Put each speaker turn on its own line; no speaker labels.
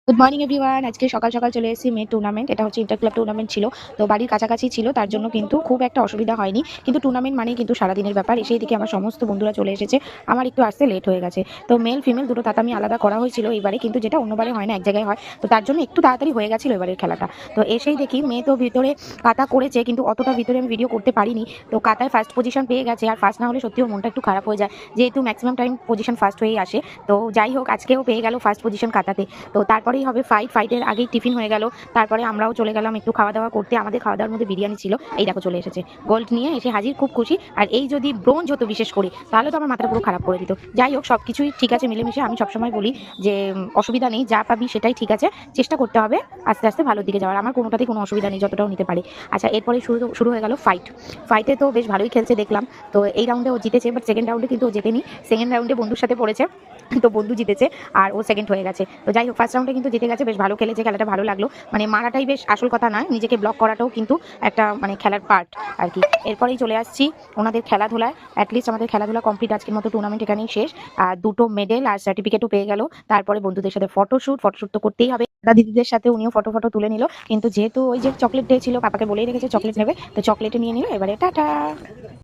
Good morning everyone. আজকে সকাল সকাল চলে এসেছি মেয়ের টুর্নামেন্ট। এটা হচ্ছে ইন্টার ক্লাব টুর্নামেন্ট ছিল। তো বাড়ির কাছাকাছি ছিল, তার জন্য কিন্তু খুব একটা অসুবিধা হয়নি। কিন্তু টুর্নামেন্ট মানেই কিন্তু সারাদিনের ব্যাপার। সেই দিকে আমার সমস্ত বন্ধুরা চলে এসেছে। আমার একটু আসতে লেট হয়ে গেছে। তো মেল ফিমেল দুটো তাতামি আলাদা করা হয়েছিল এইবারে, কিন্তু যেটা অন্যবারে হয় না, এক জায়গায় হয়। তো তার জন্য একটু তাড়াতাড়ি হয়ে গেছিল এবারের খেলাটা। তো এসেই দেখি মেয়ে তো ভিতরে কাতা করেছে, কিন্তু অতটা ভিতরে আমি ভিডিও করতে পারিনি। তো কাতায় ফার্স্ট পজিশন পেয়ে গেছে, আর ফার্স্ট না হলে সত্যি ওর মনটা একটু খারাপ হয়ে যায়, যেহেতু ম্যাক্সিমাম টাইম পজিশন ফার্স্ট হয়েই আসে। তো যাই হোক, আজকেও পেয়ে গেল ফার্স্ট পজিশন কাতাতে। তো তারপরেই হবে ফাইটের আগেই টিফিন হয়ে গেল। তারপরে আমরাও চলে গেলাম একটু খাওয়া দাওয়া করতে। আমাদের খাওয়া দাওয়ার মধ্যে বিরিয়ানি ছিল। এই দেখো চলে এসেছে গোল্ড নিয়ে এসে হাজির, খুব খুশি। আর এই যদি ব্রোঞ্জ হতো বিশেষ করে, তাহলে তো আমার মাথাটা পুরো খারাপ করে দিত। যাই হোক, সবকিছুই ঠিক আছে মিলেমিশে। আমি সবসময় বলি যে অসুবিধা নেই, যা পাবি সেটাই ঠিক আছে, চেষ্টা করতে হবে আস্তে আস্তে ভালোর দিকে যাওয়ার। আমার কোনোটাতেই কোনো অসুবিধা নেই, যতটাও নিতে পারে। আচ্ছা, এরপরে শুরু হয়ে গেল ফাইটে তো বেশ ভালোই খেলছে দেখলাম। তো এই রাউন্ডে ও জিতেছে, বাট সেকেন্ড রাউন্ডে কিন্তু ও জেতেনি। সেকেন্ড রাউন্ডে বন্ধুর সাথে পড়েছে, তো বন্ধু জিতেছে আর ও সেকেন্ড হয়ে গেছে। তো যাই হোক, ফার্স্ট রাউন্ডে কিন্তু জিতে গেছে, বেশ ভালো খেলেছে, খেলাটা ভালো লাগলো। মানে মারাটাই বেশ আসল কথা নয়, নিজেকে ব্লক করাটাও কিন্তু একটা মানে খেলার পার্ট আর কি। এরপরেই চলে আসছি ওনাদের খেলাধুলায়। অ্যাটলিস্ট আমাদের খেলাধুলা কমপ্লিট, আজকের মতো টুর্নামেন্ট এখানেই শেষ। আর দুটো মেডেল আর সার্টিফিকেটও পেয়ে গেল। তারপরে বন্ধুদের সাথে ফটোশ্যুট তো করতেই হবে। দিদিদের সাথে উনিও ফটো তুলে নিল, কিন্তু যেহেতু ওই যে চকলেট ডে ছিল, পাপাকে বলেই রেখেছে চকলেট নেবে, তো চকলেটে নিয়ে নিল। এবারে টাটা।